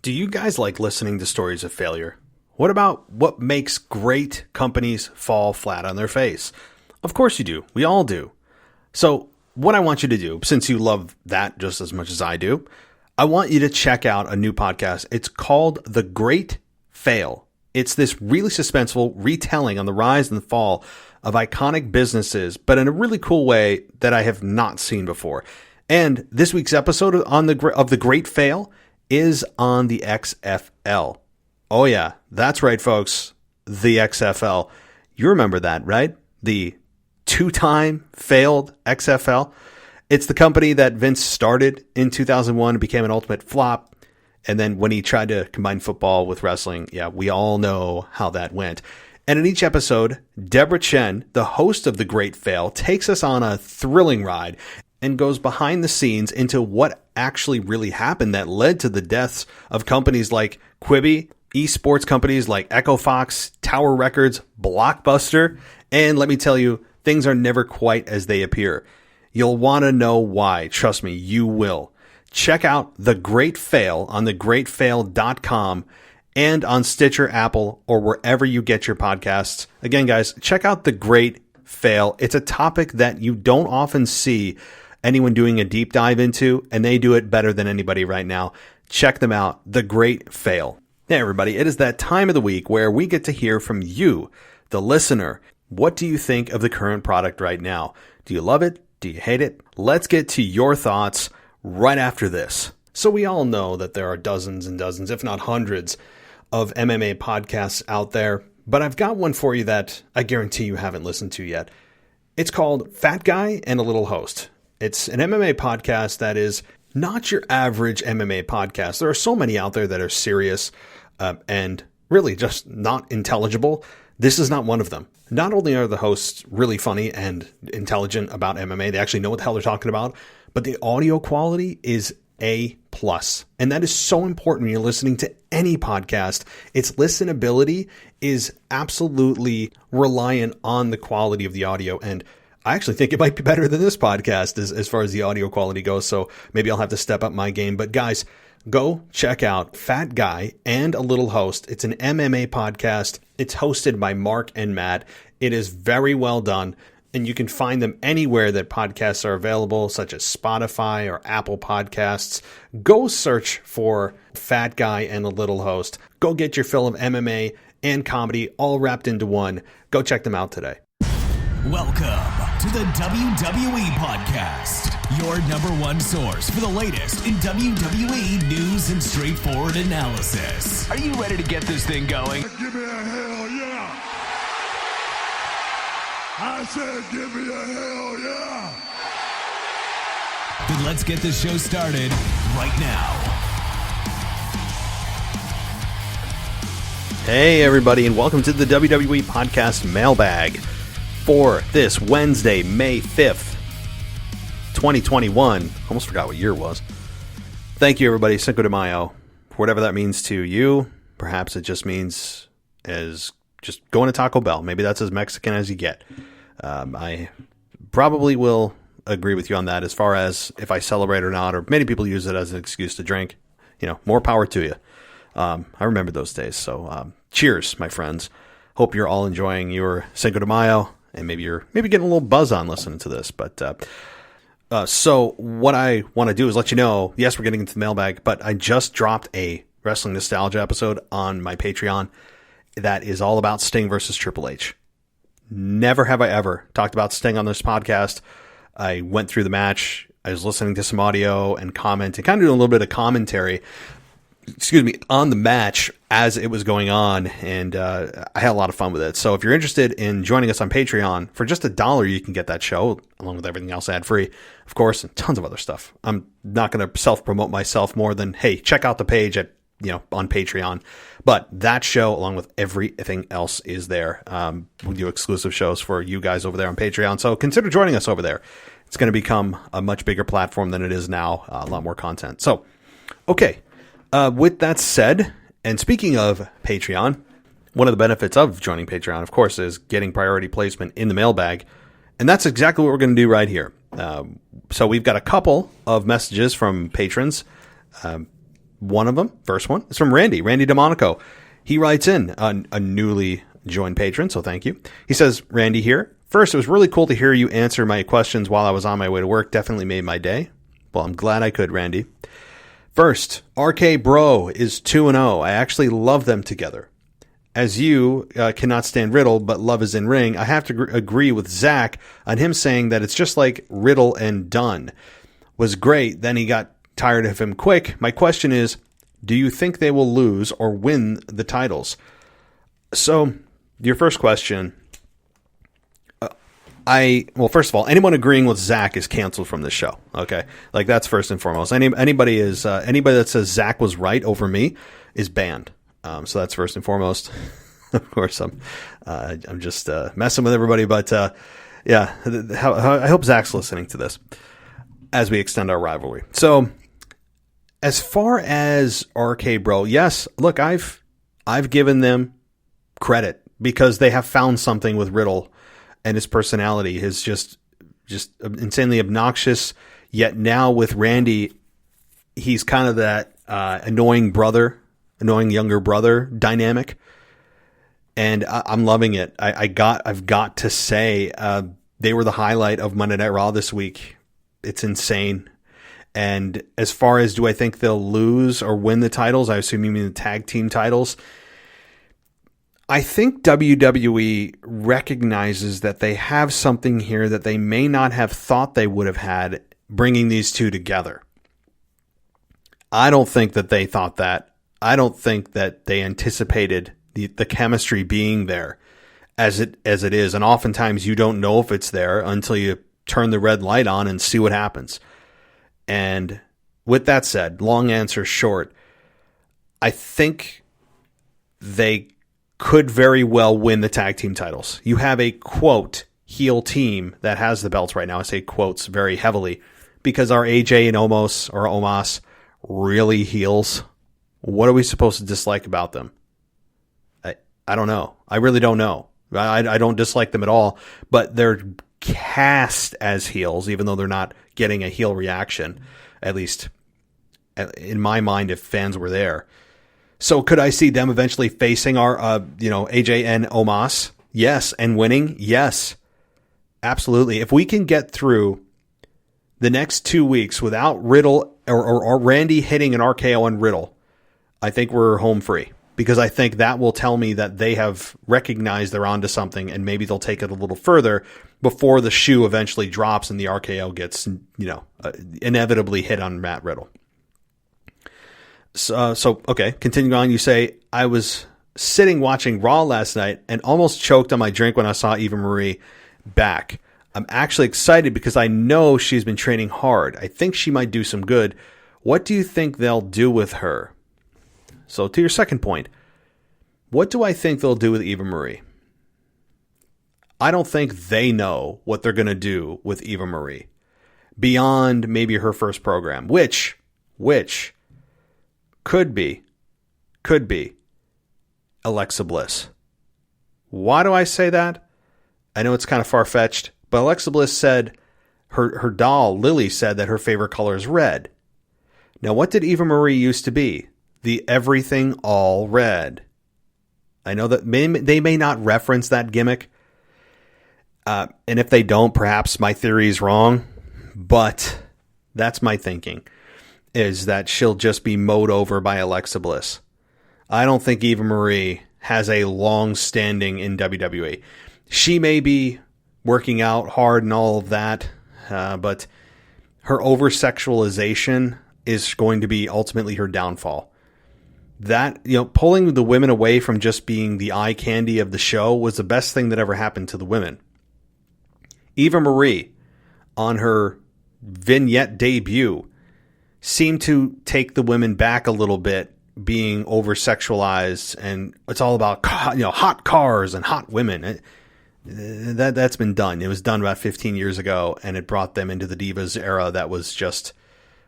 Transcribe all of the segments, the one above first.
Do you guys like listening to stories of failure? What about what makes great companies fall flat on their face? Of course you do. We all do. So what I want you to do, since you love that just as much as I do, I want you to check out a new podcast. It's called The Great Fail. It's this really suspenseful retelling on the rise and the fall of iconic businesses, but in a really cool way that I have not seen before. And this week's episode of The Great Fail is on the XFL. Oh yeah, that's right, folks. The XFL. You remember that, right? The two-time failed XFL. It's the company that Vince started in 2001 and became an ultimate flop. And then when he tried to combine football with wrestling, yeah, we all know how that went. And in each episode, Deborah Chen, the host of The Great Fail, takes us on a thrilling ride and goes behind the scenes into what actually really happened that led to the deaths of companies like Quibi, esports companies like Echo Fox, Tower Records, Blockbuster, and let me tell you, things are never quite as they appear. You'll want to know why. Trust me, you will. Check out The Great Fail on thegreatfail.com and on Stitcher, Apple, or wherever you get your podcasts. Again, guys, check out The Great Fail. It's a topic that you don't often see anyone doing a deep dive into, and they do it better than anybody right now. Check them out. The Great Fail. Hey, everybody. It is that time of the week where we get to hear from you, the listener. What do you think of the current product right now? Do you love it? Do you hate it? Let's get to your thoughts right after this. So we all know that there are dozens and dozens, if not hundreds, of MMA podcasts out there, but I've got one for you that I guarantee you haven't listened to yet. It's called Fat Guy and a Little Host. It's an MMA podcast that is not your average MMA podcast. There are so many out there that are serious and really just not intelligible. This is not one of them. Not only are the hosts really funny and intelligent about MMA, they actually know what the hell they're talking about, but the audio quality is A+. And that is so important when you're listening to any podcast. Its listenability is absolutely reliant on the quality of the audio. And I actually think it might be better than this podcast as far as the audio quality goes. So maybe I'll have to step up my game. But guys, go check out Fat Guy and a Little Host. It's an MMA podcast. It's hosted by Mark and Matt. It is very well done. And you can find them anywhere that podcasts are available, such as Spotify or Apple Podcasts. Go search for Fat Guy and a Little Host. Go get your fill of MMA and comedy all wrapped into one. Go check them out today. Welcome to the WWE Podcast, your number one source for the latest in WWE news and straightforward analysis. Are you ready to get this thing going? Give me a hell yeah! I said give me a hell yeah! Then let's get this show started right now. Hey, everybody, and welcome to the WWE Podcast Mailbag for this Wednesday, May 5th, 2021. Almost forgot what year it was. Thank you, everybody. Cinco de Mayo. Whatever that means to you. Perhaps it just means as just going to Taco Bell. Maybe that's as Mexican as you get. I probably will agree with you on that as far as if I celebrate or not, or many people use it as an excuse to drink. You know, more power to you. I remember those days. So cheers, my friends. Hope you're all enjoying your Cinco de Mayo. And maybe you're getting a little buzz on listening to this. But so what I want to do is let you know, yes, we're getting into the mailbag, but I just dropped a Wrestling Nostalgia episode on my Patreon that is all about Sting versus Triple H. Never have I ever talked about Sting on this podcast. I went through the match. I was listening to some audio and commenting, kind of doing a little bit of commentary, on the match as it was going on, and I had a lot of fun with it. So if you're interested in joining us on Patreon, for just $1, you can get that show, along with everything else ad-free, of course, and tons of other stuff. I'm not going to self-promote myself more than, hey, check out the page at on Patreon. But that show, along with everything else, is there. We do exclusive shows for you guys over there on Patreon, so consider joining us over there. It's going to become a much bigger platform than it is now, a lot more content. So, okay. With that said, and speaking of Patreon, one of the benefits of joining Patreon, of course, is getting priority placement in the mailbag. And that's exactly what we're going to do right here. So we've got a couple of messages from patrons. One of them, first one, is from Randy DeMonico. He writes in, a newly joined patron, so thank you. He says, Randy here. First, it was really cool to hear you answer my questions while I was on my way to work. Definitely made my day. Well, I'm glad I could, Randy. First, RK Bro is 2-0. I actually love them together. As you cannot stand Riddle, but love is in ring, I have to agree with Zach on him saying that it's just like Riddle and Dunn. Was great, then he got tired of him quick. My question is, do you think they will lose or win the titles? So, your first question... first of all, anyone agreeing with Zach is canceled from this show. Okay, like that's first and foremost. Anybody that says Zach was right over me is banned. So that's first and foremost. Of course, I'm just messing with everybody, but yeah, I hope Zach's listening to this as we extend our rivalry. So, as far as RK Bro, yes, look, I've given them credit because they have found something with Riddle. And his personality is just insanely obnoxious. Yet now with Randy, he's kind of that annoying younger brother dynamic, and I'm loving it. I've got to say, they were the highlight of Monday Night Raw this week. It's insane. And as far as do I think they'll lose or win the titles, I assume you mean the tag team titles. I think WWE recognizes that they have something here that they may not have thought they would have had bringing these two together. I don't think that they thought that. I don't think that they anticipated the chemistry being there as it is. And oftentimes you don't know if it's there until you turn the red light on and see what happens. And with that said, long answer short, I think they could very well win the tag team titles. You have a, quote, heel team that has the belts right now. I say quotes very heavily because our AJ and Omos really heels. What are we supposed to dislike about them? I don't know. I really don't know. I don't dislike them at all, but they're cast as heels, even though they're not getting a heel reaction, at least in my mind, if fans were there. So could I see them eventually facing our, AJ and Omos? Yes. And winning? Yes. Absolutely. If we can get through the next 2 weeks without Riddle or Randy hitting an RKO on Riddle, I think we're home free. Because I think that will tell me that they have recognized they're onto something and maybe they'll take it a little further before the shoe eventually drops and the RKO gets, inevitably hit on Matt Riddle. So, okay, continuing on, you say, I was sitting watching Raw last night and almost choked on my drink when I saw Eva Marie back. I'm actually excited because I know she's been training hard. I think she might do some good. What do you think they'll do with her? So to your second point, what do I think they'll do with Eva Marie? I don't think they know what they're going to do with Eva Marie beyond maybe her first program, which could be Alexa Bliss. Why do I say that? I know it's kind of far-fetched, but Alexa Bliss said her doll, Lily, said that her favorite color is red. Now, what did Eva Marie used to be? The everything all red. I know that they may not reference that gimmick. And if they don't, perhaps my theory is wrong. But that's my thinking, is that she'll just be mowed over by Alexa Bliss. I don't think Eva Marie has a long standing in WWE. She may be working out hard and all of that, but her over-sexualization is going to be ultimately her downfall. That, pulling the women away from just being the eye candy of the show was the best thing that ever happened to the women. Eva Marie, on her vignette debut, seemed to take the women back a little bit, being over-sexualized, and it's all about hot cars and hot women. That's been done. It was done about 15 years ago, and it brought them into the Divas era that was just,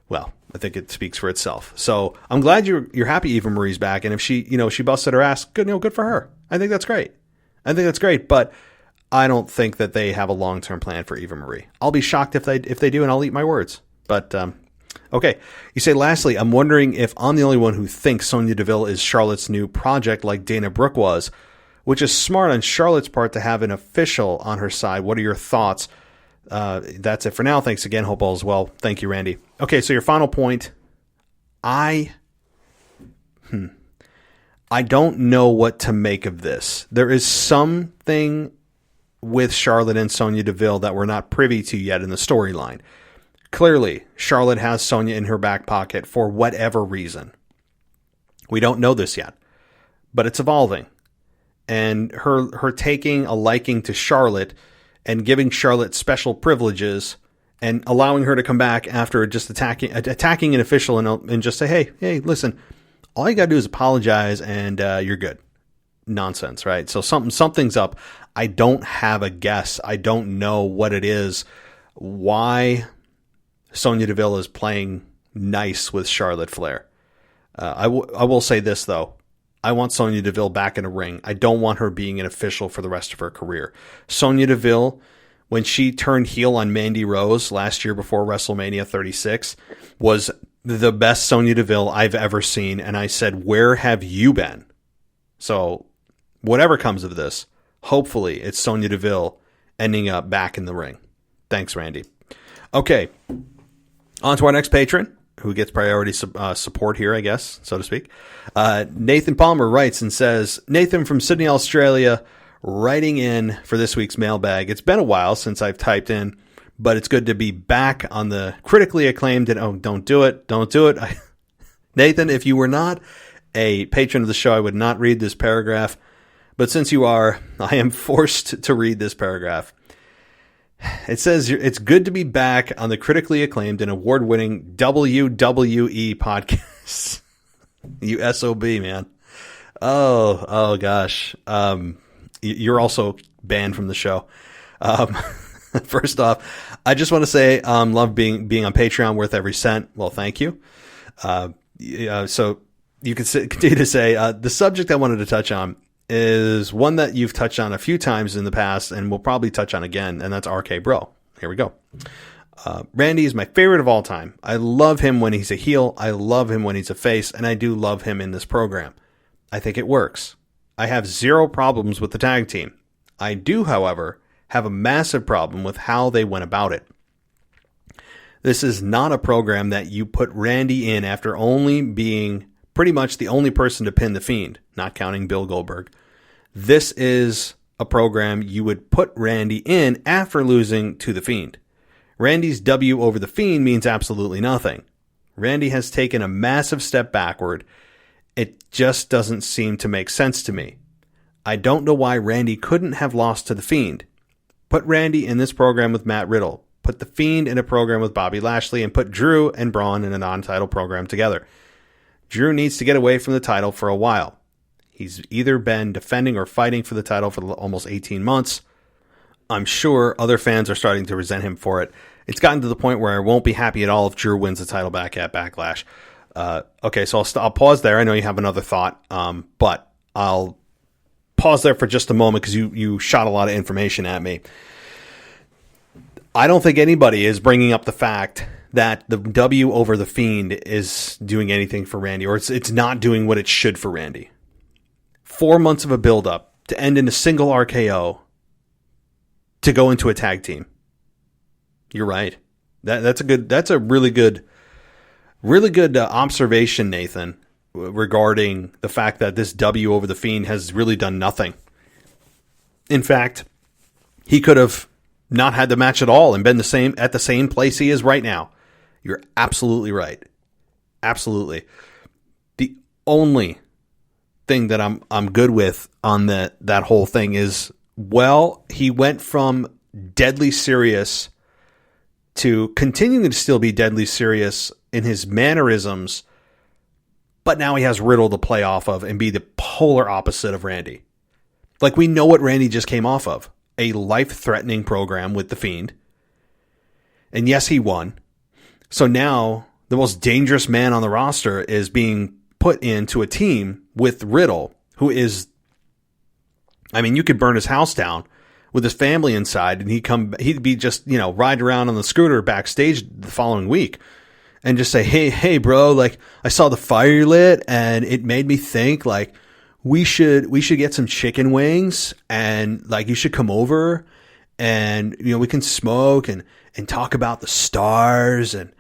well, I think it speaks for itself. So I'm glad you're happy Eva Marie's back, and if she busted her ass, good for her. I think that's great. But I don't think that they have a long-term plan for Eva Marie. I'll be shocked if they do, and I'll eat my words. But Okay. You say, lastly, I'm wondering if I'm the only one who thinks Sonya Deville is Charlotte's new project like Dana Brooke was, which is smart on Charlotte's part to have an official on her side. What are your thoughts? That's it for now. Thanks again. Hope all is well. Thank you, Randy. Okay, so your final point. I don't know what to make of this. There is something with Charlotte and Sonya Deville that we're not privy to yet in the storyline. Clearly, Charlotte has Sonya in her back pocket for whatever reason. We don't know this yet, but it's evolving. And her taking a liking to Charlotte and giving Charlotte special privileges and allowing her to come back after just attacking an official and just say, hey, listen, all you got to do is apologize and you're good. Nonsense, right? So something's up. I don't have a guess. I don't know what it is. Why Sonya Deville is playing nice with Charlotte Flair. I will say this, though. I want Sonya Deville back in a ring. I don't want her being an official for the rest of her career. Sonya Deville, when she turned heel on Mandy Rose last year before WrestleMania 36, was the best Sonya Deville I've ever seen. And I said, where have you been? So whatever comes of this, hopefully it's Sonya Deville ending up back in the ring. Thanks, Randy. Okay, on to our next patron, who gets priority support here, I guess, so to speak. Nathan Palmer writes and says, Nathan from Sydney, Australia, writing in for this week's mailbag. It's been a while since I've typed in, but it's good to be back on the critically acclaimed, and don't do it. Nathan, if you were not a patron of the show, I would not read this paragraph, but since you are, I am forced to read this paragraph. It says, it's good to be back on the critically acclaimed and award-winning WWE podcast. You SOB, man. Oh gosh. You're also banned from the show. First off, I just want to say, love being on Patreon, worth every cent. Well, thank you. So you can continue to say, the subject I wanted to touch on is one that you've touched on a few times in the past and will probably touch on again, and that's RK Bro. Here we go. Randy is my favorite of all time. I love him when he's a heel. I love him when he's a face, and I do love him in this program. I think it works. I have zero problems with the tag team. I do, however, have a massive problem with how they went about it. This is not a program that you put Randy in after only being pretty much the only person to pin The Fiend, not counting Bill Goldberg. This is a program you would put Randy in after losing to The Fiend. Randy's W over The Fiend means absolutely nothing. Randy has taken a massive step backward. It just doesn't seem to make sense to me. I don't know why Randy couldn't have lost to The Fiend. Put Randy in this program with Matt Riddle. Put The Fiend in a program with Bobby Lashley, and put Drew and Braun in a non-title program together. Drew needs to get away from the title for a while. He's either been defending or fighting for the title for almost 18 months. I'm sure other fans are starting to resent him for it. It's gotten to the point where I won't be happy at all if Drew wins the title back at Backlash. Okay, so I'll pause there. I know you have another thought, but I'll pause there for just a moment because you shot a lot of information at me. I don't think anybody is bringing up the fact that the W over The Fiend is doing anything for Randy, or it's not doing what it should for Randy. 4 months of a build-up to end in a single RKO to go into a tag team. You're right. That's a really good observation, Nathan, regarding the fact that this W over The Fiend has really done nothing. In fact, he could have not had the match at all and been at the same place he is right now. You're absolutely right. Absolutely. The only thing that I'm good with on that whole thing is, well, he went from deadly serious to continuing to still be deadly serious in his mannerisms, but now he has Riddle to play off of and be the polar opposite of Randy. Like, we know what Randy just came off of. A life-threatening program with The Fiend. And yes, he won. So now the most dangerous man on the roster is being put into a team with Riddle, who is, I mean, you could burn his house down with his family inside and he'd be just, riding around on the scooter backstage the following week. and just say, hey, bro, like I saw the fire you lit and it made me think like we should get some chicken wings and like you should come over and, we can smoke and talk about the stars and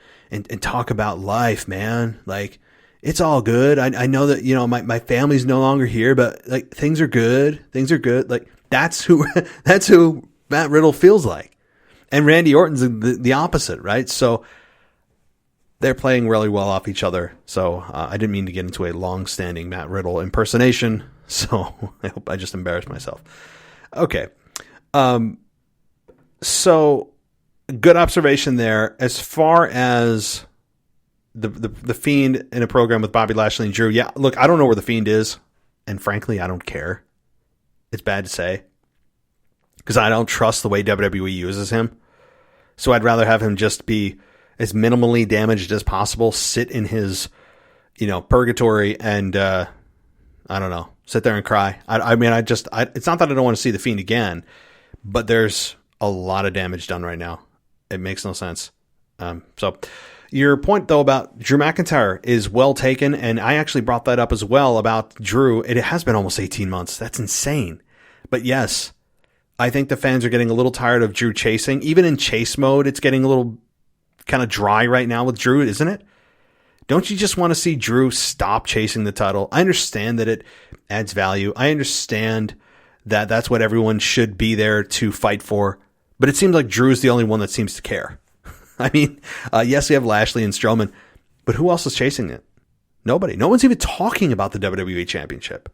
talk about life, man. Like it's all good. I know that, my family's no longer here, but like things are good. Things are good. Like that's who Matt Riddle feels like. And Randy Orton's the opposite, right? So they're playing really well off each other. So I didn't mean to get into a long-standing Matt Riddle impersonation. So I hope I just embarrassed myself. Okay. So good observation there. As far as the Fiend in a program with Bobby Lashley and Drew, yeah, look, I don't know where the Fiend is. And frankly, I don't care. It's bad to say. Because I don't trust the way WWE uses him. So I'd rather have him just be as minimally damaged as possible, sit in his, purgatory and, I don't know, sit there and cry. It's not that I don't want to see the Fiend again, but there's a lot of damage done right now. It makes no sense. So your point though about Drew McIntyre is well taken. And I actually brought that up as well about Drew. It has been almost 18 months. That's insane. But yes, I think the fans are getting a little tired of Drew chasing. Even in chase mode, it's getting a little kind of dry right now with Drew, isn't it? Don't you just want to see Drew stop chasing the title? I understand that it adds value. I understand that that's what everyone should be there to fight for. But it seems like Drew's the only one that seems to care. I mean, yes, we have Lashley and Strowman, but who else is chasing it? Nobody. No one's even talking about the WWE Championship.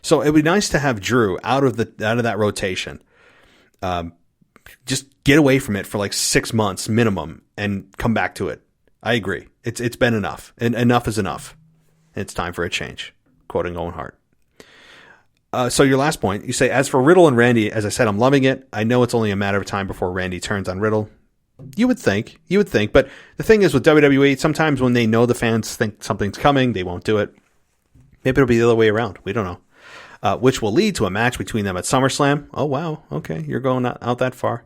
So it'd be nice to have Drew out of that rotation. Just get away from it for like 6 months minimum and come back to it. I agree. It's been enough, and enough is enough. It's time for a change. Quoting Owen Hart. So your last point, you say, as for Riddle and Randy, as I said, I'm loving it. I know it's only a matter of time before Randy turns on Riddle. You would think, but the thing is with WWE, sometimes when they know the fans think something's coming, they won't do it. Maybe it'll be the other way around. We don't know. Which will lead to a match between them at SummerSlam. Oh, wow. Okay, you're going out that far.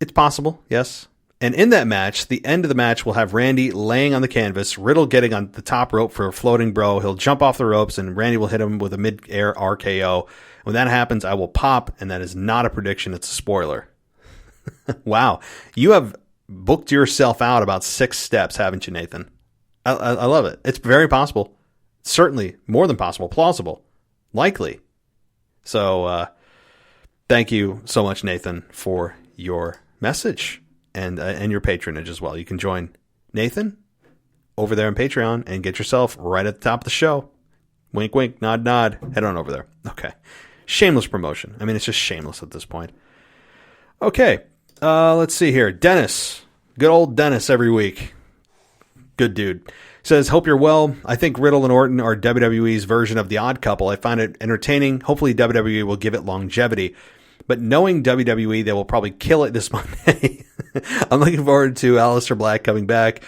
It's possible, yes. And in that match, the end of the match will have Randy laying on the canvas, Riddle getting on the top rope for a floating bro. He'll jump off the ropes, and Randy will hit him with a mid-air RKO. When that happens, I will pop, and that is not a prediction. It's a spoiler. Wow. You have booked yourself out about 6 steps, haven't you, Nathan? I love it. It's very possible. Certainly more than possible. Plausible. Likely. So thank you so much, Nathan, for your message and your patronage as well. You can join Nathan over there on Patreon and get yourself right at the top of the show. Wink, wink, nod, nod. Head on over there. Okay. Shameless promotion. I mean, it's just shameless at this point. Okay. Let's see here. Dennis. Good old Dennis every week. Good dude. Says, hope you're well. I think Riddle and Orton are WWE's version of The Odd Couple. I find it entertaining. Hopefully WWE will give it longevity. But knowing WWE, they will probably kill it this Monday. I'm looking forward to Aleister Black coming back.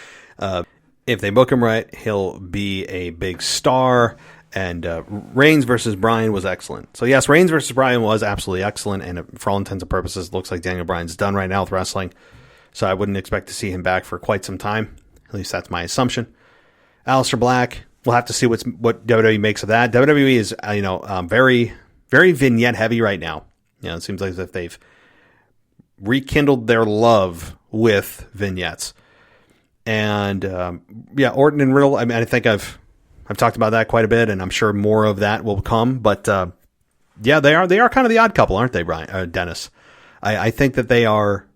If they book him right, he'll be a big star. And Reigns versus Bryan was excellent. So yes, Reigns versus Bryan was absolutely excellent. And for all intents and purposes, it looks like Daniel Bryan's done right now with wrestling. So I wouldn't expect to see him back for quite some time. At least that's my assumption. Aleister Black, we'll have to see what WWE makes of that. WWE is, very, very vignette heavy right now. It seems like as if they've rekindled their love with vignettes. And Orton and Riddle. I mean, I think I've talked about that quite a bit, and I'm sure more of that will come. But they are kind of the odd couple, aren't they, Brian? Dennis? I think that they are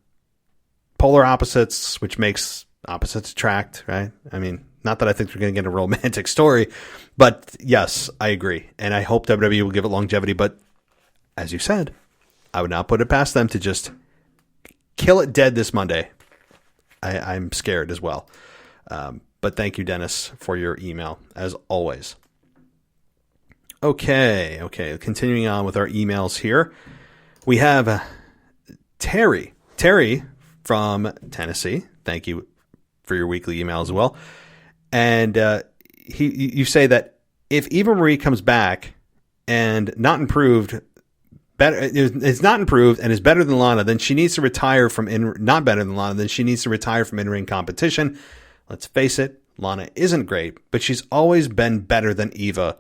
polar opposites, which makes opposites attract, right? I mean, not that I think they're going to get a romantic story, but yes, I agree. And I hope WWE will give it longevity. But as you said, I would not put it past them to just kill it dead this Monday. I'm scared as well. But thank you, Dennis, for your email, as always. Okay. Continuing on with our emails here. We have Terry from Tennessee. Thank you for your weekly email as well. And you say that if Eva Marie comes back and not improved, is not improved and is better than Lana, then she needs to retire from not better than Lana, then she needs to retire from in-ring competition. Let's face it, Lana isn't great, but she's always been better than Eva.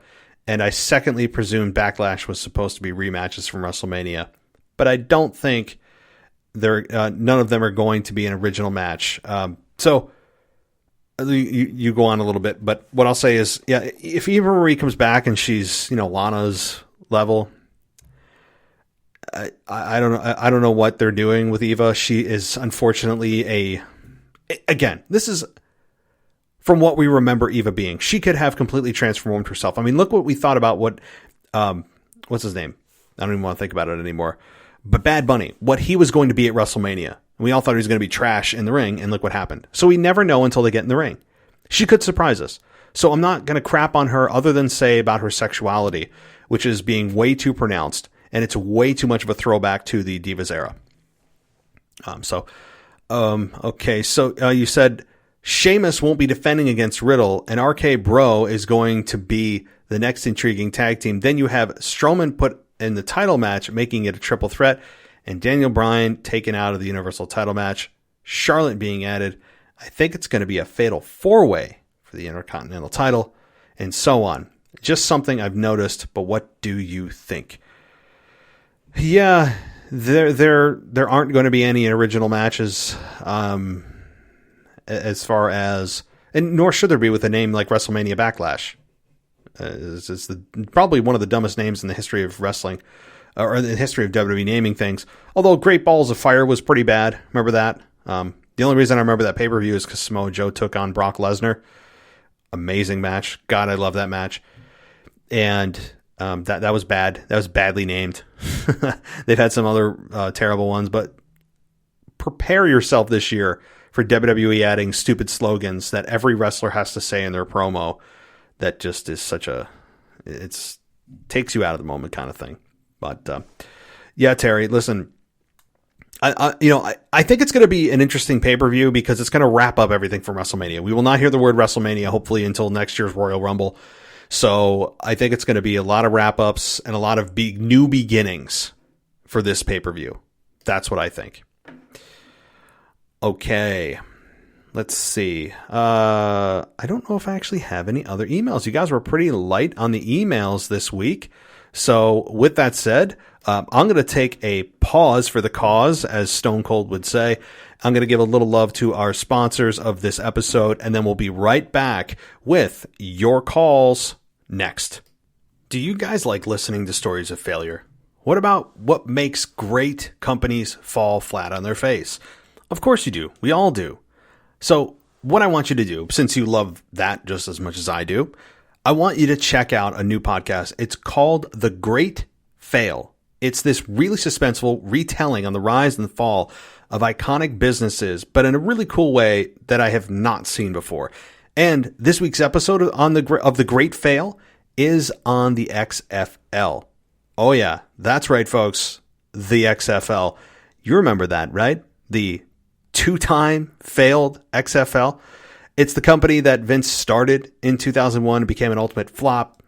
And I secondly presume Backlash was supposed to be rematches from WrestleMania. But I don't think none of them are going to be an original match. So you go on a little bit, but what I'll say is, yeah, if Eva Marie comes back and she's, Lana's level, I don't know. I don't know what they're doing with Eva. She is unfortunately again, this is from what we remember Eva being. She could have completely transformed herself. I mean, look what we thought about what's his name? I don't even want to think about it anymore. But Bad Bunny, what he was going to be at WrestleMania. We all thought he was going to be trash in the ring, and look what happened. So we never know until they get in the ring. She could surprise us. So I'm not going to crap on her other than say about her sexuality, which is being way too pronounced, and it's way too much of a throwback to the Divas era. Okay, so you said Sheamus won't be defending against Riddle, and RK Bro is going to be the next intriguing tag team. Then you have Strowman put in the title match, making it a triple threat, and Daniel Bryan taken out of the Universal title match, Charlotte being added. I think it's going to be a fatal 4-way for the Intercontinental title, and so on. Just something I've noticed, but what do you think? Yeah, there aren't going to be any original matches, as far as, and nor should there be with a name like WrestleMania Backlash. It's probably one of the dumbest names in the history of wrestling, or in the history of WWE naming things. Although Great Balls of Fire was pretty bad. Remember that? The only reason I remember that pay-per-view is because Samoa Joe took on Brock Lesnar. Amazing match. God, I love that match. And that was bad. That was badly named. They've had some other terrible ones, but prepare yourself this year for WWE adding stupid slogans that every wrestler has to say in their promo. That just is it's takes you out of the moment kind of thing. But yeah, Terry, listen, I think it's going to be an interesting pay-per-view because it's going to wrap up everything from WrestleMania. We will not hear the word WrestleMania hopefully until next year's Royal Rumble. So I think it's going to be a lot of wrap-ups and a lot of new beginnings for this pay-per-view. That's what I think. Okay. Let's see. I don't know if I actually have any other emails. You guys were pretty light on the emails this week. So with that said, I'm going to take a pause for the cause, as Stone Cold would say. I'm going to give a little love to our sponsors of this episode, and then we'll be right back with your calls next. Do you guys like listening to stories of failure? What about what makes great companies fall flat on their face? Of course you do. We all do. So what I want you to do, since you love that just as much as I do, I want you to check out a new podcast. It's called The Great Fail. It's this really suspenseful retelling on the rise and the fall of iconic businesses, but in a really cool way that I have not seen before. And this week's episode of The Great Fail is on the XFL. Oh yeah, that's right, folks. The XFL. You remember that, right? The two-time failed XFL. It's the company that Vince started in 2001 and became an ultimate flop.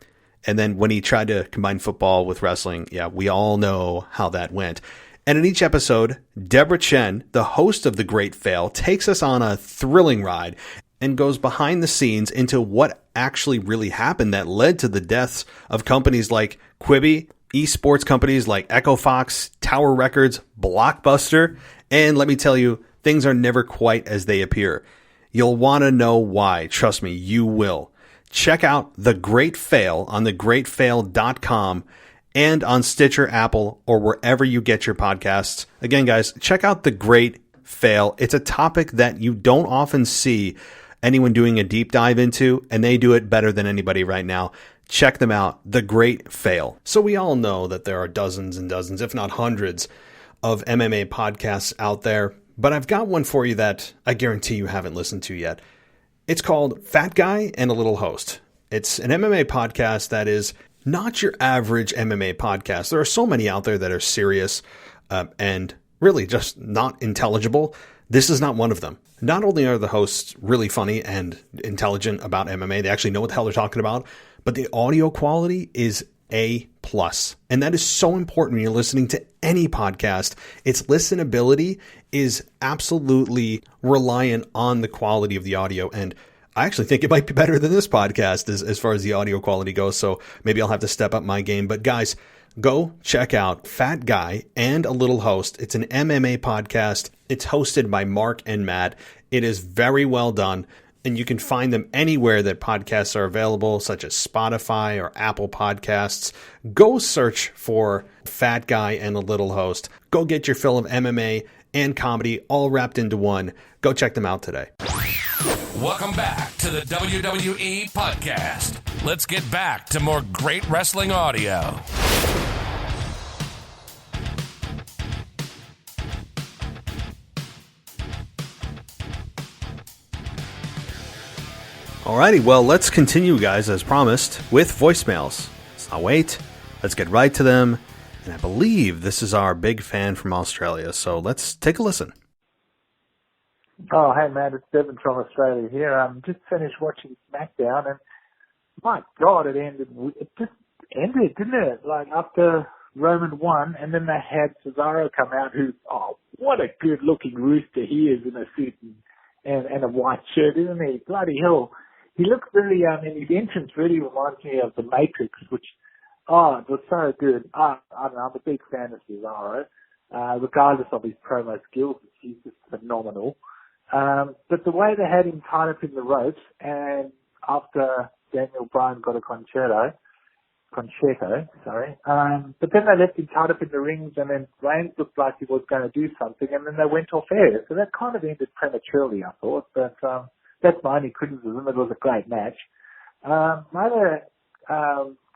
And then when he tried to combine football with wrestling, yeah, we all know how that went. And in each episode, Deborah Chen, the host of The Great Fail, takes us on a thrilling ride and goes behind the scenes into what actually really happened that led to the deaths of companies like Quibi, esports companies like Echo Fox, Tower Records, Blockbuster, and let me tell you, things are never quite as they appear. You'll want to know why. Trust me, you will. Check out The Great Fail on thegreatfail.com and on Stitcher, Apple, or wherever you get your podcasts. Again, guys, check out The Great Fail. It's a topic that you don't often see anyone doing a deep dive into, and they do it better than anybody right now. Check them out, The Great Fail. So we all know that there are dozens and dozens, if not hundreds, of MMA podcasts out there, but I've got one for you that I guarantee you haven't listened to yet. It's called Fat Guy and a Little Host. It's an MMA podcast that is not your average MMA podcast. There are so many out there that are serious and really just not intelligible. This is not one of them. Not only are the hosts really funny and intelligent about MMA, they actually know what the hell they're talking about, but the audio quality is A+. plus. And that is so important when you're listening to any podcast. Its listenability is absolutely reliant on the quality of the audio. And I actually think it might be better than this podcast as far as the audio quality goes. So maybe I'll have to step up my game. But guys, go check out Fat Guy and a Little Host. It's an MMA podcast. It's hosted by Mark and Matt. It is very well done. And you can find them anywhere that podcasts are available, such as Spotify or Apple Podcasts. Go search for Fat Guy and a Little Host. Go get your fill of MMA and comedy all wrapped into one. Go check them out today. Welcome back to the WWE Podcast. Let's get back to more great wrestling audio. Alrighty, well, let's continue, guys, as promised, with voicemails. Let's not wait. Let's get right to them. And I believe this is our big fan from Australia, so let's take a listen. Oh, hey, Matt, it's Devin from Australia here. Just finished watching SmackDown, and my God, it just ended, didn't it? Like, after Roman won, and then they had Cesaro come out, who's, oh, what a good-looking rooster he is in a suit and a white shirt, isn't he? Bloody hell. He looks really, and his entrance really reminds me of The Matrix, which, oh, it was so good. I don't know, I'm a big fan of Cesaro. Regardless of his promo skills, he's just phenomenal. But the way they had him tied up in the ropes, and after Daniel Bryan got a concerto, but then they left him tied up in the rings, and then Reigns looked like he was going to do something, and then they went off air. So that kind of ended prematurely, I thought, but that's my only criticism. It was a great match. My other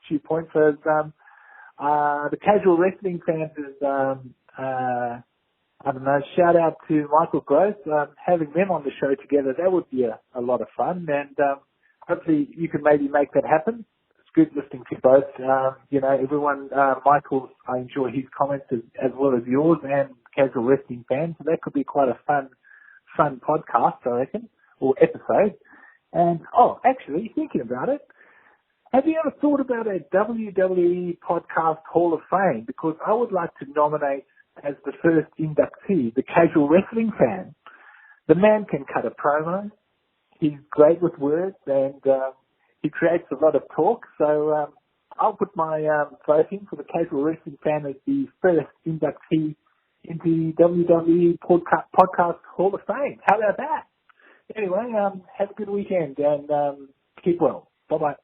few points was the casual wrestling fans is, I don't know, shout out to Michael Gross. Having them on the show together, that would be a lot of fun, and hopefully you can maybe make that happen. It's good listening to both. Everyone, Michael, I enjoy his comments as well as yours, and casual wrestling fans, so that could be quite a fun podcast, I reckon, or episode. And, actually, thinking about it, have you ever thought about a WWE Podcast Hall of Fame? Because I would like to nominate as the first inductee, the casual wrestling fan. The man can cut a promo. He's great with words, and he creates a lot of talk. So I'll put my vote in for the casual wrestling fan as the first inductee into WWE Podcast Hall of Fame. How about that? Anyway, have a good weekend and keep well. Bye-bye.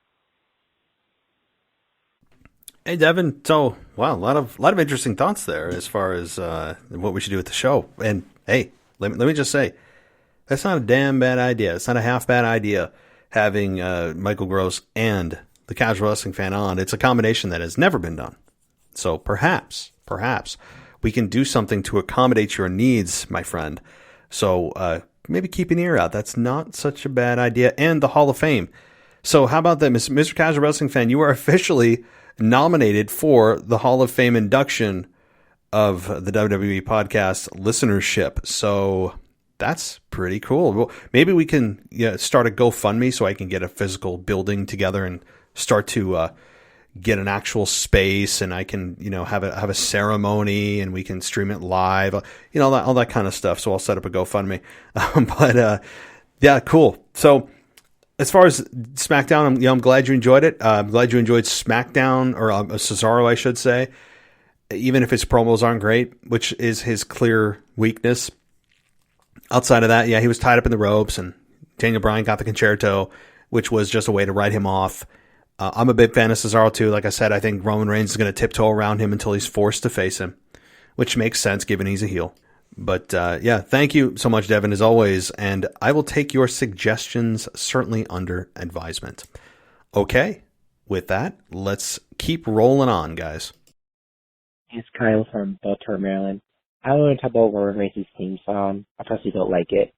Hey, Devin. So, wow, a lot of interesting thoughts there as far as what we should do with the show. And, hey, let me just say, that's not a damn bad idea. It's not a half bad idea having Michael Gross and the casual wrestling fan on. It's a combination that has never been done. So perhaps we can do something to accommodate your needs, my friend. So maybe keep an ear out. That's not such a bad idea. And the Hall of Fame. So how about that, Mr. Casual Wrestling Fan? You are officially nominated for the Hall of Fame induction of the WWE podcast listenership. So that's pretty cool. Well, maybe we can start a GoFundMe so I can get a physical building together and start to get an actual space, and I can have a ceremony, and we can stream it live, all that kind of stuff. So I'll set up a GoFundMe. Yeah, cool. So as far as SmackDown, I'm glad you enjoyed it. I'm glad you enjoyed SmackDown, or Cesaro, I should say, even if his promos aren't great, which is his clear weakness. Outside of that, yeah, he was tied up in the ropes, and Daniel Bryan got the concerto, which was just a way to write him off. I'm a big fan of Cesaro, too. Like I said, I think Roman Reigns is going to tiptoe around him until he's forced to face him, which makes sense given he's a heel. But, yeah, thank you so much, Devin, as always, and I will take your suggestions certainly under advisement. Okay, with that, let's keep rolling on, guys. It's Kyle from Baltimore, Maryland. I want to talk about Roman Reigns' theme song. I personally don't like it.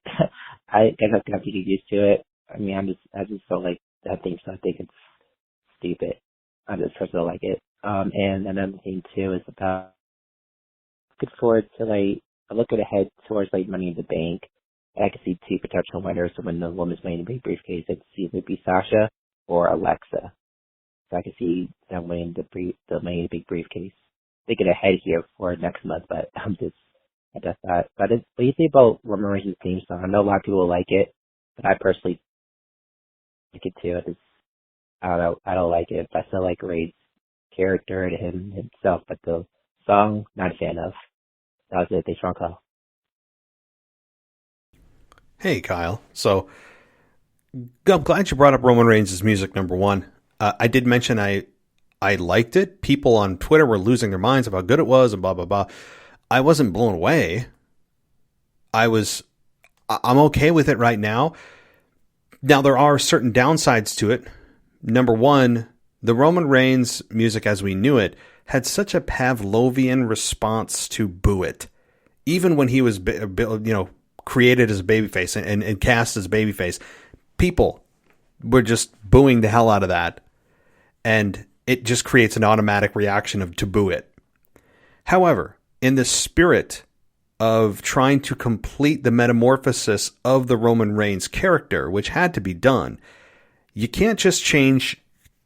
I guess I have to get used to it. I mean, I just feel like that theme song. I think it's stupid. I just personally don't like it. And another thing too is about looking forward to I look ahead towards Money in the Bank. And I can see two potential winners to win the Women's Money in the Bank briefcase. I can see it would be Sasha or Alexa. So I can see them winning the main big briefcase. Thinking ahead here for next month, but I'm just I just thought. But what you think about Roman Reigns' theme song? I know a lot of people like it, but I personally like it too. I don't know. I don't like it. But I still like Reigns' character and him himself, but the song, not a fan of. That was it. They strong call. Hey, Kyle. So I'm glad you brought up Roman Reigns' music, number one. I did mention I liked it. People on Twitter were losing their minds about how good it was and blah, blah, blah. I wasn't blown away. I'm okay with it right now. Now, there are certain downsides to it. Number one, the Roman Reigns music as we knew it had such a Pavlovian response to boo it. Even when he was, created as a babyface and cast as a babyface, people were just booing the hell out of that. And it just creates an automatic reaction to boo it. However, in the spirit of trying to complete the metamorphosis of the Roman Reigns character, which had to be done, you can't just change,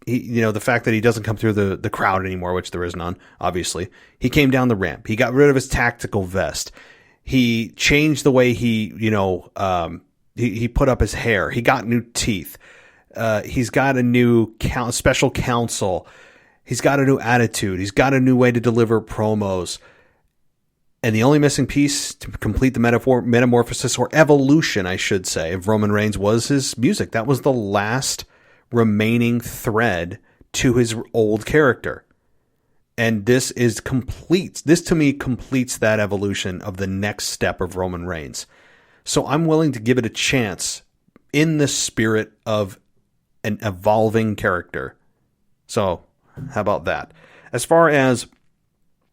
the fact that he doesn't come through the crowd anymore, which there is none, obviously. He came down the ramp. He got rid of his tactical vest. He changed the way he put up his hair. He got new teeth. He's got a new special counsel. He's got a new attitude. He's got a new way to deliver promos. And the only missing piece to complete the metamorphosis or evolution, I should say, of Roman Reigns was his music. That was the last remaining thread to his old character. And this to me completes that evolution of the next step of Roman Reigns. So I'm willing to give it a chance in the spirit of an evolving character. So how about that? As far as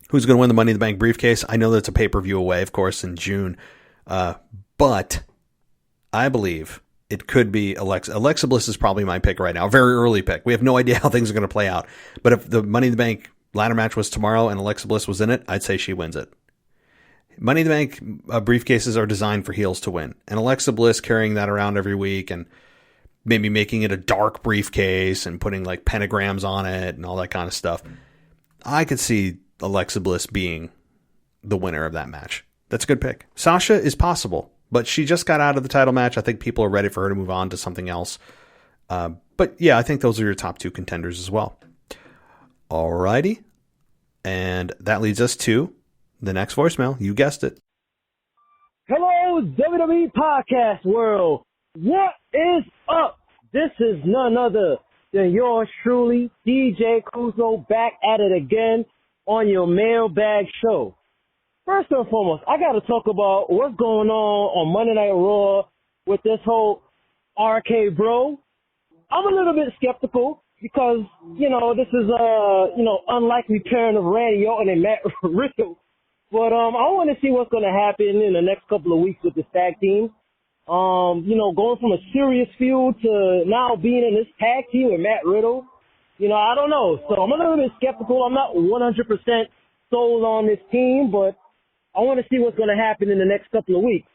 who's going to win the Money in the Bank briefcase, I know that's a pay-per-view away, of course, in June. But I believe it could be Alexa. Alexa Bliss is probably my pick right now. A very early pick. We have no idea how things are going to play out. But if the Money in the Bank ladder match was tomorrow and Alexa Bliss was in it, I'd say she wins it. Money in the Bank briefcases are designed for heels to win. And Alexa Bliss carrying that around every week and maybe making it a dark briefcase and putting like pentagrams on it and all that kind of stuff. I could see Alexa Bliss being the winner of that match. That's a good pick. Sasha is possible, but she just got out of the title match. I think people are ready for her to move on to something else. But yeah, I think those are your top two contenders as well. Alrighty. And that leads us to the next voicemail. You guessed it. Hello, WWE Podcast World. What is up? This is none other than yours truly, DJ Kuzo, back at it again on your Mailbag show. First and foremost, I got to talk about what's going on Monday Night Raw with this whole RK Bro. I'm a little bit skeptical because, this is unlikely pairing of Randy Orton and Matt Riddle. But I want to see what's going to happen in the next couple of weeks with this tag team. Going from a serious feud to now being in this tag team with Matt Riddle. I don't know. So I'm a little bit skeptical. I'm not 100% sold on this team, but I want to see what's going to happen in the next couple of weeks.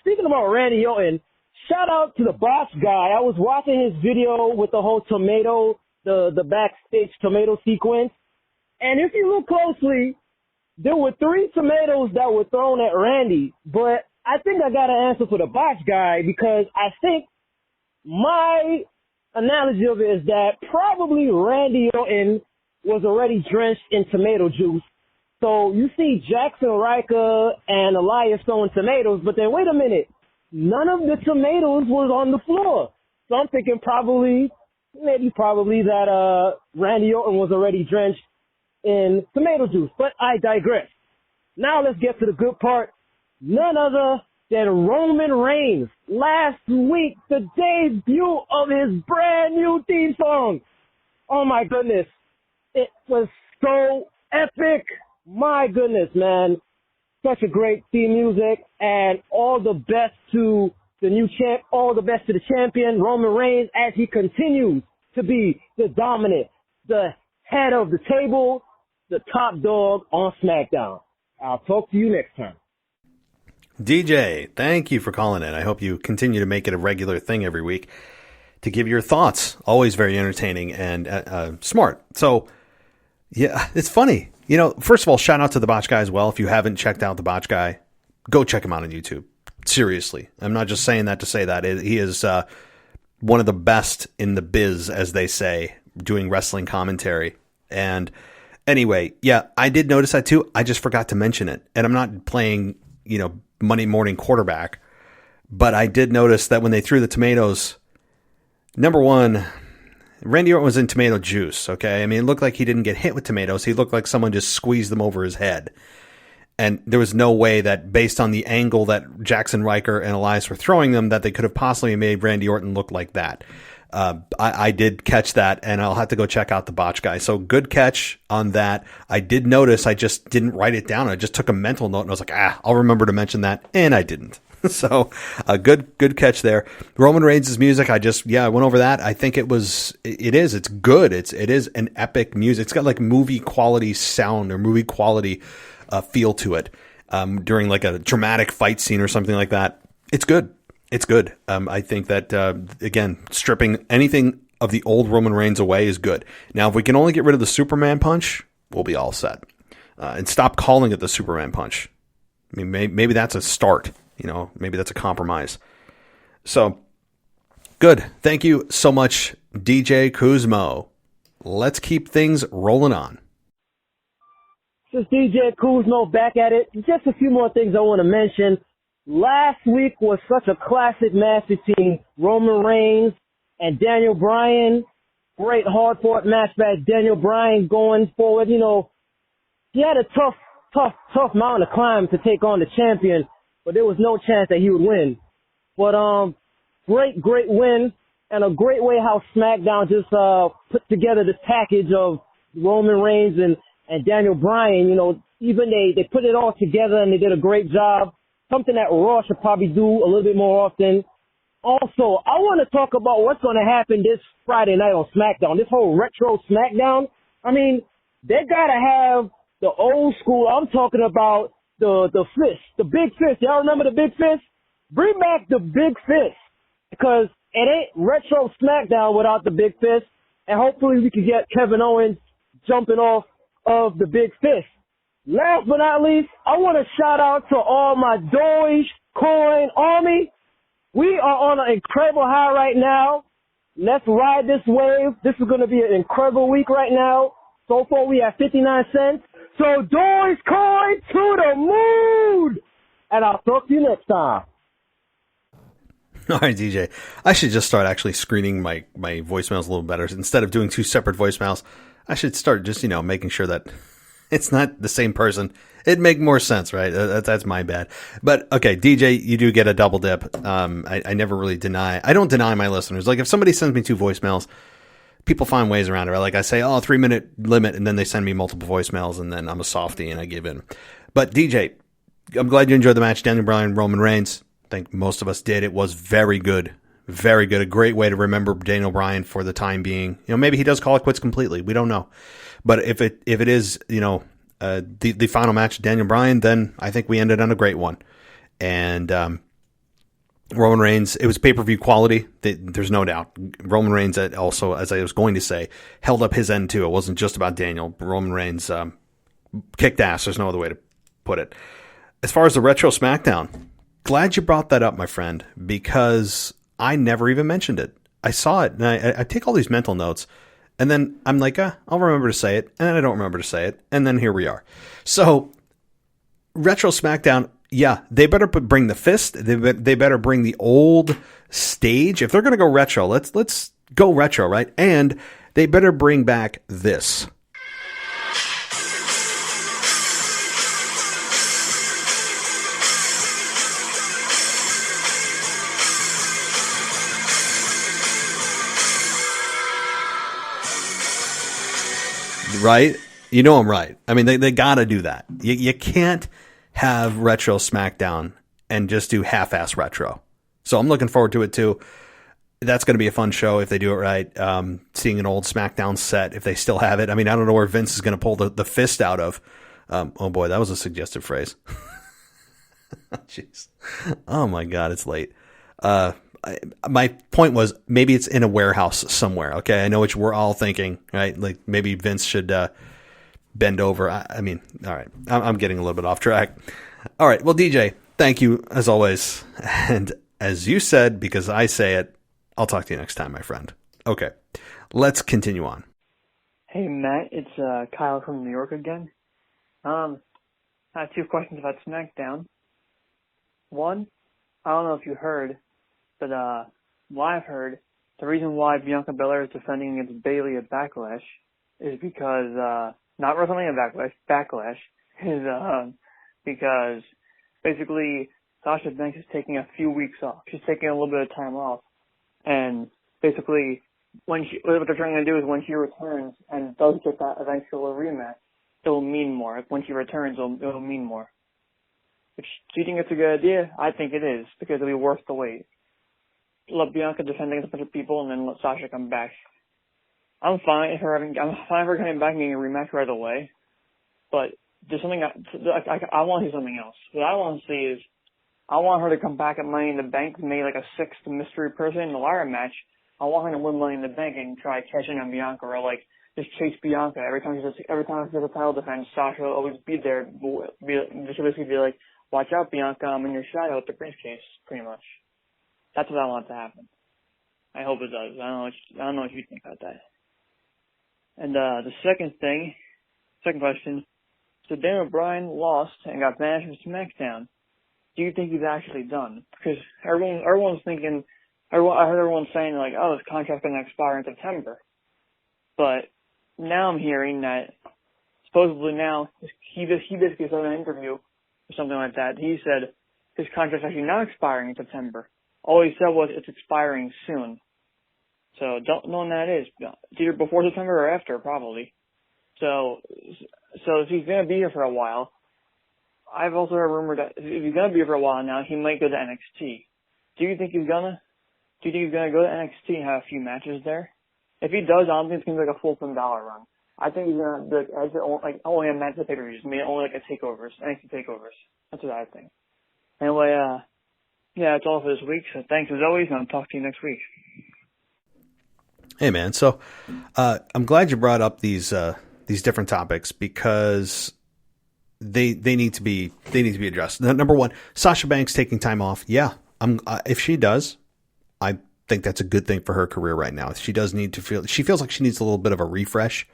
Speaking about Randy Orton, shout out to the Boss Guy. I was watching his video with the whole tomato, the backstage tomato sequence. And if you look closely, there were 3 tomatoes that were thrown at Randy, but I think I got an answer for the Boss Guy because I think my analogy of it is that probably Randy Orton was already drenched in tomato juice. So you see Jackson Riker and Elias throwing tomatoes, but then wait a minute, none of the tomatoes was on the floor. So I'm thinking probably that Randy Orton was already drenched in tomato juice. But I digress. Now let's get to the good part. None other than Roman Reigns. Last week, the debut of his brand new theme song. Oh my goodness. It was so epic. My goodness, man. Such a great theme music, and all the best to the new champ, all the best to the champion, Roman Reigns, as he continues to be the dominant, the head of the table, the top dog on SmackDown. I'll talk to you next time. DJ, thank you for calling in. I hope you continue to make it a regular thing every week. to give your thoughts. Always very entertaining and smart. So, yeah, it's funny. First of all, shout out to the Botch Guy as well. If you haven't checked out the Botch Guy, go check him out on YouTube. Seriously. I'm not just saying that to say that. He is one of the best in the biz, as they say, doing wrestling commentary. And anyway, yeah, I did notice that too. I just forgot to mention it. And I'm not playing, Monday morning quarterback, but I did notice that when they threw the tomatoes, number one, Randy Orton was in tomato juice, okay? I mean, it looked like he didn't get hit with tomatoes. He looked like someone just squeezed them over his head. And there was no way that, based on the angle that Jackson Riker and Elias were throwing them, that they could have possibly made Randy Orton look like that. I did catch that, and I'll have to go check out the Botch Guy. So good catch on that. I did notice, I just didn't write it down. I just took a mental note, and I was like, I'll remember to mention that, and I didn't. So a good catch there. Roman Reigns' music, I went over that. I think it's good. It is an epic music. It's got like movie quality sound or movie quality feel to it during like a dramatic fight scene or something like that. It's good. It's good. I think that, again, stripping anything of the old Roman Reigns away is good. Now, if we can only get rid of the Superman punch, we'll be all set. And stop calling it the Superman punch. I mean, maybe that's a start. Maybe that's a compromise. So, good. Thank you so much, DJ Kuzmo. Let's keep things rolling on. This is DJ Kuzmo back at it. Just a few more things I want to mention. Last week was such a classic match between Roman Reigns and Daniel Bryan. Great hard-fought match by Daniel Bryan going forward. He had a tough mountain to climb to take on the champion, but there was no chance that he would win. But great win, and a great way how SmackDown just put together this package of Roman Reigns and Daniel Bryan. Even they put it all together and they did a great job. Something that Raw should probably do a little bit more often. Also, I want to talk about what's going to happen this Friday night on SmackDown. This whole retro SmackDown. I mean, they got to have the old school. I'm talking about the fist, the big fist. Y'all remember the big fist? Bring back the big fist, because it ain't retro SmackDown without the big fist. And hopefully we can get Kevin Owens jumping off of the big fist. Last but not least, I want to shout out to all my Dogecoin army. We are on an incredible high right now. Let's ride this wave. This is going to be an incredible week right now. So far, we have 59 cents. So Dogecoin to the moon. And I'll talk to you next time. All right, DJ. I should just start actually screening my voicemails a little better. Instead of doing two separate voicemails, I should start just, making sure that it's not the same person. It'd make more sense, right? That's my bad. But okay, DJ, you do get a double dip. I never really I don't deny my listeners. Like if somebody sends me two voicemails, people find ways around it. Right? Like I say, 3-minute limit, and then they send me multiple voicemails, and then I'm a softie and I give in. But DJ, I'm glad you enjoyed the match. Daniel Bryan, Roman Reigns. I think most of us did. It was very good. Very good. A great way to remember Daniel Bryan for the time being. Maybe he does call it quits completely. We don't know. But if it is, the final match, Daniel Bryan, then I think we ended on a great one. And Roman Reigns, it was pay-per-view quality. There's no doubt. Roman Reigns also, as I was going to say, held up his end too. It wasn't just about Daniel. Roman Reigns kicked ass. There's no other way to put it. As far as the retro SmackDown, glad you brought that up, my friend, because I never even mentioned it. I saw it, and I take all these mental notes. And then I'm like, I'll remember to say it. And then I don't remember to say it. And then here we are. So, Retro SmackDown, yeah, they better bring the fist. They better bring the old stage. If they're going to go retro, let's go retro, right? And they better bring back this. Right? I'm right. I mean, they got to do that. You can't have retro SmackDown and just do half-ass retro. So I'm looking forward to it too. That's going to be a fun show if they do it right. Seeing an old SmackDown set, if they still have it. I mean, I don't know where Vince is going to pull the fist out of. Oh boy, that was a suggestive phrase. Jeez. Oh my God, it's late. I my point was maybe it's in a warehouse somewhere. Okay, I know what we're all thinking, right? Like maybe Vince should bend over. I mean, all right, I'm getting a little bit off track. All right, well, DJ, thank you as always, and as you said, because I say it, I'll talk to you next time, my friend. Okay, let's continue on. Hey Matt, it's Kyle from New York again. I have two questions about SmackDown. One, I don't know if you heard, but what I've heard, the reason why Bianca Belair is defending against Bayley at Backlash is because, not WrestleMania Backlash, is because basically Sasha Banks is taking a few weeks off. She's taking a little bit of time off. And basically, what they're trying to do is when she returns and does get that eventual rematch, it will mean more. When she returns, it will mean more. If do you think it's a good idea? I think it is, because it'll be worth the wait. Let Bianca defend against a bunch of people and then let Sasha come back. I'm fine for her coming back and getting a rematch right away. But there's something I want to see something else. What I want to see is I want her to come back at Money in the Bank, maybe like a sixth mystery person in the ladder match. I want her to win Money in the Bank and try catching on Bianca, or like just chase Bianca every time she does a title defense. Sasha will always be there. She'll basically be like, "Watch out, Bianca! I'm in your shadow with the briefcase." Pretty much. That's what I want to happen. I hope it does. I don't know what you think about that. And the second question. So Daniel Bryan lost and got banished from SmackDown. Do you think he's actually done? Because everyone's thinking. I heard everyone saying like, "Oh, his contract's going to expire in September." But now I'm hearing that supposedly now he basically said in an interview or something like that. He said his contract's actually not expiring in September. All he said was it's expiring soon. So don't know when that is. It's either before September or after, probably. So if he's going to be here for a while, I've also heard a rumor that if he's going to be here for a while now, he might go to NXT. Do you think he's gonna go to NXT and have a few matches there? If he does, I don't think it's going to be like a full $10 run. I think he's going to only have matches at pay-per-views, only like a takeovers, NXT takeovers. That's what I think. Anyway, yeah, that's all for this week. So thanks as always, and I'll talk to you next week. Hey man, so I'm glad you brought up these different topics because they need to be addressed. Number one, Sasha Banks taking time off. Yeah, if she does, I think that's a good thing for her career right now. She does need to she feels like she needs a little bit of a refresh.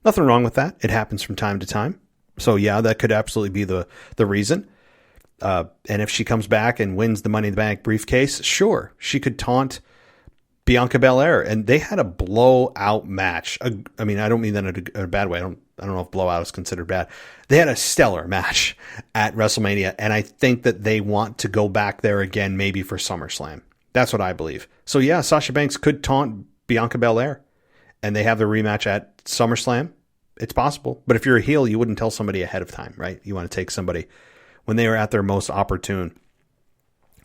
Nothing wrong with that. It happens from time to time. So yeah, that could absolutely be the reason. And if she comes back and wins the Money in the Bank briefcase, sure, she could taunt Bianca Belair, and they had a blowout match. I mean, I don't mean that in a bad way. I don't know if blowout is considered bad. They had a stellar match at WrestleMania, and I think that they want to go back there again, maybe for SummerSlam. That's what I believe. So yeah, Sasha Banks could taunt Bianca Belair, and they have the rematch at SummerSlam. It's possible, but if you're a heel, you wouldn't tell somebody ahead of time, right? You want to take somebody when they are at their most opportune.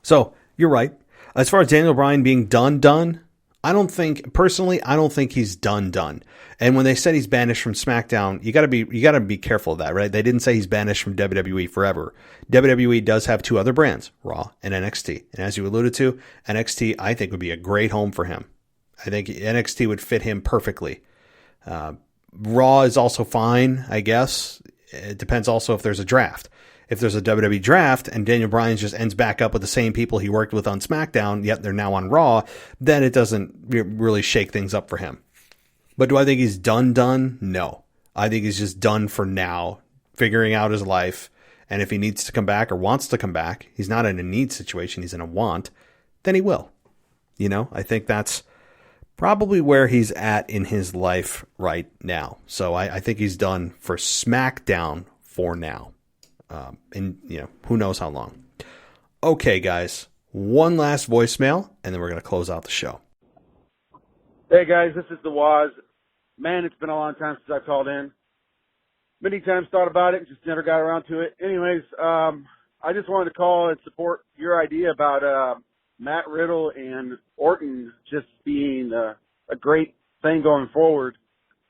So you're right. As far as Daniel Bryan being done, I don't think he's done. And when they said he's banished from SmackDown, you got to be careful of that, right? They didn't say he's banished from WWE forever. WWE does have two other brands, Raw and NXT. And as you alluded to, NXT I think would be a great home for him. I think NXT would fit him perfectly. Raw is also fine, I guess. It depends also if there's a draft. If there's a WWE draft and Daniel Bryan just ends back up with the same people he worked with on SmackDown, yet they're now on Raw, then it doesn't really shake things up for him. But do I think he's done? No. I think he's just done for now, figuring out his life. And if he needs to come back or wants to come back, he's not in a need situation, he's in a want, then he will. I think that's probably where he's at in his life right now. So I think he's done for SmackDown for now. And who knows how long. Okay, guys, one last voicemail, and then we're going to close out the show. Hey, guys, this is the Waz. Man, it's been a long time since I called in. Many times thought about it, just never got around to it. Anyways, I just wanted to call and support your idea about Matt Riddle and Orton just being a great thing going forward.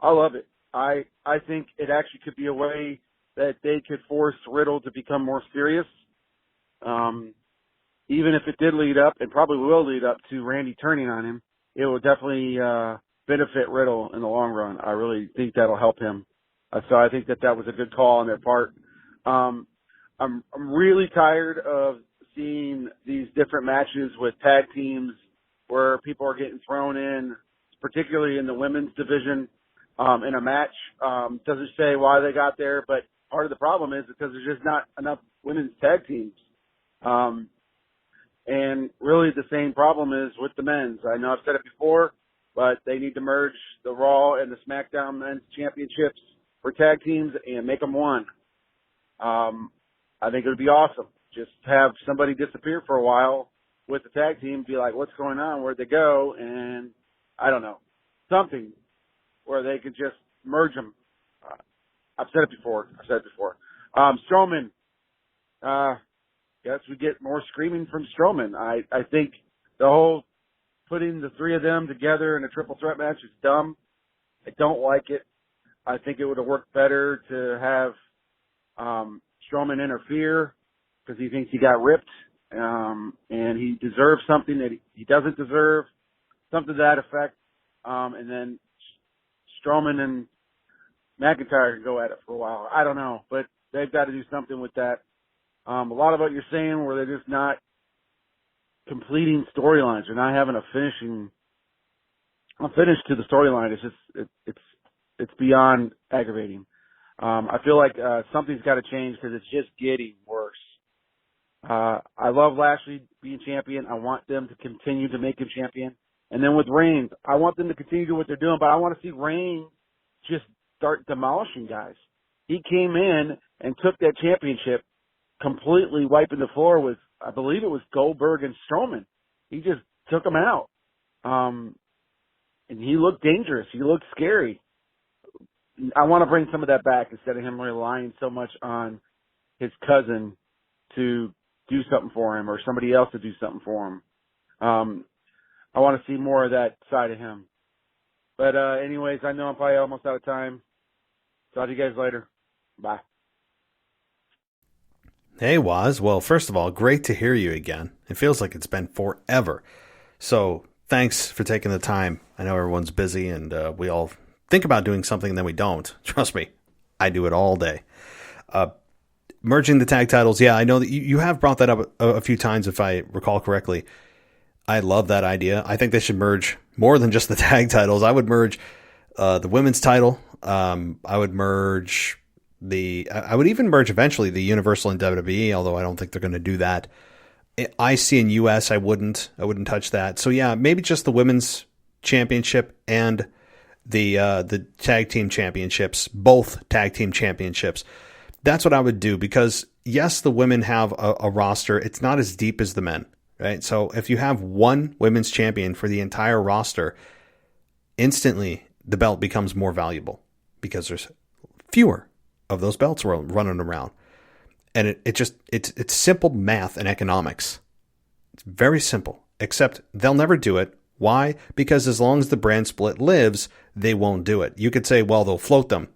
I love it. I think it actually could be a way that they could force Riddle to become more serious. even if it did lead up, and probably will lead up to Randy turning on him, it will definitely benefit Riddle in the long run. I really think that'll help him. So I think that was a good call on their part. I'm really tired of seeing these different matches with tag teams where people are getting thrown in, particularly in the women's division, in a match. Doesn't say why they got there, but part of the problem is because there's just not enough women's tag teams. And really the same problem is with the men's. I know I've said it before, but they need to merge the Raw and the SmackDown Men's Championships for tag teams and make them one. I think it would be awesome. Just have somebody disappear for a while with the tag team, be like, what's going on? Where'd they go? And I don't know, something where they could just merge them. I've said it before. Strowman, guess we get more screaming from Strowman. I think the whole putting the three of them together in a triple threat match is dumb. I don't like it. I think it would have worked better to have Strowman interfere because he thinks he got ripped and he deserves something that he doesn't deserve, something to that effect. And then Strowman and McIntyre can go at it for a while. I don't know, but they've got to do something with that. A lot of what you're saying where they're just not completing storylines. They're not having a finish to the storyline. It's just, it's beyond aggravating. I feel like something's got to change because it's just getting worse. I love Lashley being champion. I want them to continue to make him champion. And then with Reigns, I want them to continue to do what they're doing, but I want to see Reigns just start demolishing guys. He came in and took that championship, completely wiping the floor with, I believe it was Goldberg and Strowman. He just took them out. And he looked dangerous. He looked scary. I want to bring some of that back instead of him relying so much on his cousin to do something for him or somebody else to do something for him. I want to see more of that side of him. But anyways, I know I'm probably almost out of time. Talk to you guys later. Bye. Hey, Waz. Well, first of all, great to hear you again. It feels like it's been forever. So thanks for taking the time. I know everyone's busy and we all think about doing something and then we don't. Trust me, I do it all day. Merging the tag titles. Yeah, I know that you have brought that up a few times, if I recall correctly. I love that idea. I think they should merge more than just the tag titles. I would merge the women's title. I would merge I would even merge eventually the Universal and WWE, although I don't think they're going to do that. IC and US, I wouldn't touch that. So yeah, maybe just the women's championship and the tag team championships, both tag team championships. That's what I would do because yes, the women have a roster. It's not as deep as the men, right? So if you have one women's champion for the entire roster, instantly the belt becomes more valuable because there's fewer of those belts running around. And it's simple math and economics. It's very simple, except they'll never do it. Why? Because as long as the brand split lives, they won't do it. You could say, well, they'll float them.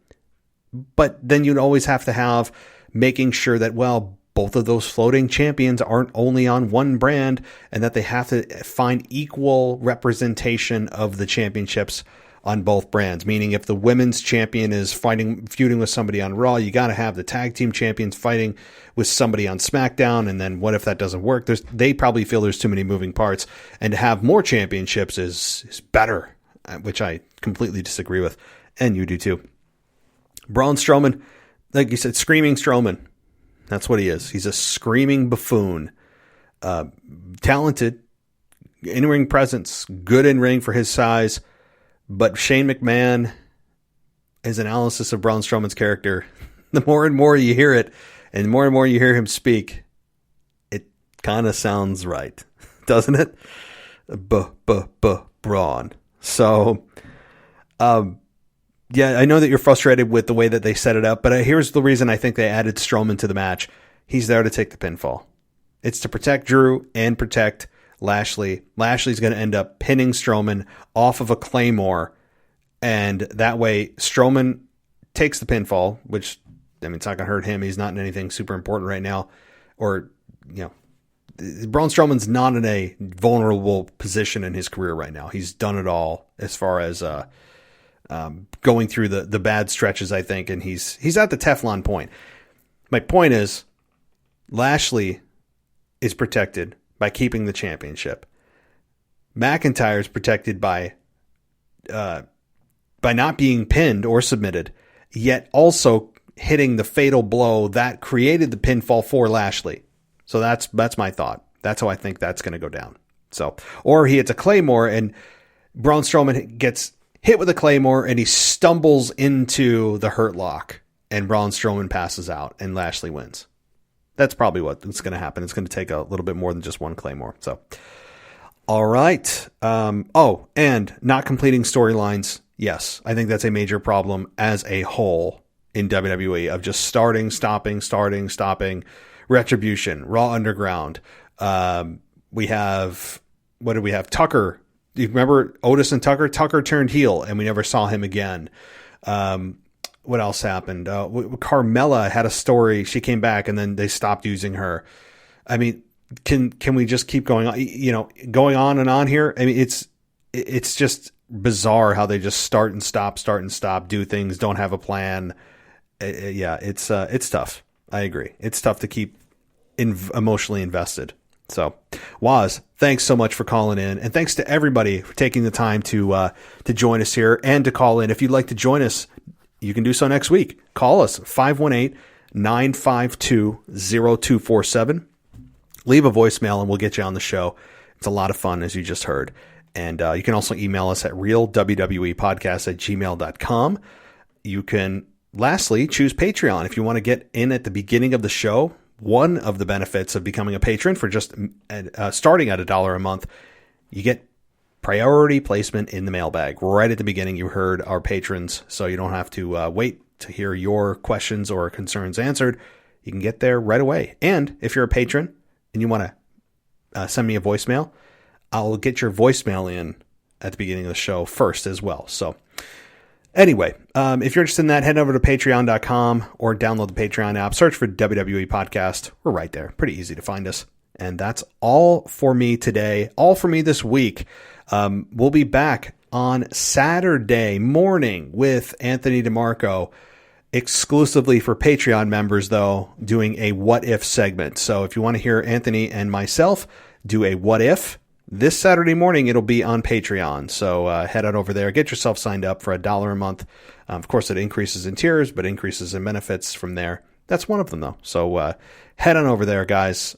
But then you'd always have to have making sure that, well, both of those floating champions aren't only on one brand and that they have to find equal representation of the championships on both brands. Meaning if the women's champion is feuding with somebody on Raw, you got to have the tag team champions fighting with somebody on SmackDown. And then what if that doesn't work? They probably feel there's too many moving parts, and to have more championships is better, which I completely disagree with. And you do too. Braun Strowman, like you said, screaming Strowman. That's what he is. He's a screaming buffoon. Talented, in-ring presence, good in-ring for his size. But Shane McMahon, his analysis of Braun Strowman's character, the more and more you hear it, and the more and more you hear him speak, it kind of sounds right, doesn't it? Braun. So, yeah, I know that you're frustrated with the way that they set it up, but here's the reason I think they added Strowman to the match. He's there to take the pinfall. It's to protect Drew and protect Lashley. Lashley's going to end up pinning Strowman off of a Claymore, and that way Strowman takes the pinfall, which, I mean, it's not going to hurt him. He's not in anything super important right now, or, you know, Braun Strowman's not in a vulnerable position in his career right now. He's done it all as far as going through the bad stretches, I think, and he's at the Teflon point. My point is, Lashley is protected by keeping the championship. McIntyre is protected by not being pinned or submitted, yet also hitting the fatal blow that created the pinfall for Lashley. So that's my thought. That's how I think that's going to go down. So, or he hits a Claymore and Braun Strowman gets hit with a Claymore and he stumbles into the Hurt Lock and Braun Strowman passes out and Lashley wins. That's probably what's going to happen. It's going to take a little bit more than just one Claymore. So, all right. And not completing storylines. Yes, I think that's a major problem as a whole in WWE of just starting, stopping. Retribution, Raw Underground. We have, what did we have? Tucker. Do you remember Otis and Tucker? Tucker turned heel and we never saw him again. What else happened? Carmella had a story. She came back and then they stopped using her. I mean, can we just keep going on, going on and on here? I mean, it's just bizarre how they just start and stop, do things, don't have a plan. It's tough. I agree. It's tough to keep emotionally invested. So, Waz, thanks so much for calling in, and thanks to everybody for taking the time to join us here and to call in. If you'd like to join us, you can do so next week. Call us 518-952-0247. Leave a voicemail and we'll get you on the show. It's a lot of fun, as you just heard. And you can also email us at realwwepodcast@gmail.com. You can, lastly, choose Patreon. If you want to get in at the beginning of the show, one of the benefits of becoming a patron for just starting at $1 a month, you get priority placement in the mailbag. Right at the beginning, you heard our patrons, so you don't have to wait to hear your questions or concerns answered. You can get there right away. And if you're a patron and you want to send me a voicemail, I'll get your voicemail in at the beginning of the show first as well. So anyway, if you're interested in that, head over to patreon.com or download the Patreon app. Search for WWE Podcast. We're right there. Pretty easy to find us. And that's all for me today. All for me this week. We'll be back on Saturday morning with Anthony DeMarco, exclusively for Patreon members, though, doing a What If segment. So if you want to hear Anthony and myself do a What If, this Saturday morning, it'll be on Patreon. So head on over there. Get yourself signed up for $1 a month. Of course, it increases in tiers, but increases in benefits from there. That's one of them, though. So head on over there, guys,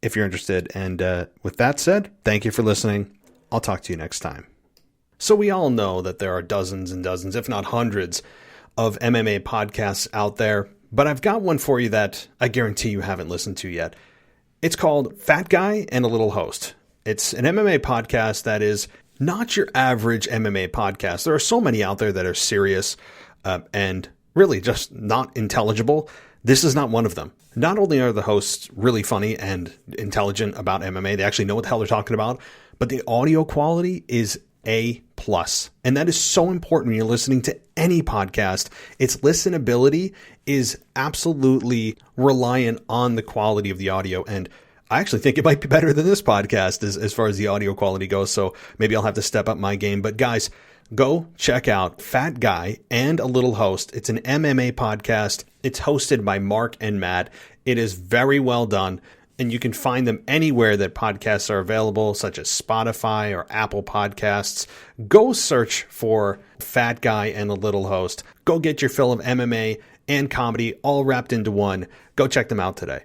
if you're interested. And with that said, thank you for listening. I'll talk to you next time. So we all know that there are dozens and dozens, if not hundreds, of MMA podcasts out there. But I've got one for you that I guarantee you haven't listened to yet. It's called Fat Guy and a Little Host. It's an MMA podcast that is not your average MMA podcast. There are so many out there that are serious and really just not intelligible. This is not one of them. Not only are the hosts really funny and intelligent about MMA, they actually know what the hell they're talking about, but the audio quality is A+. And that is so important when you're listening to any podcast. Its listenability is absolutely reliant on the quality of the audio. And I actually think it might be better than this podcast as far as the audio quality goes. So maybe I'll have to step up my game. But guys, go check out Fat Guy and a Little Host. It's an MMA podcast. It's hosted by Mark and Matt. It is very well done. And you can find them anywhere that podcasts are available, such as Spotify or Apple Podcasts. Go search for Fat Guy and a Little Host. Go get your fill of MMA and comedy all wrapped into one. Go check them out today.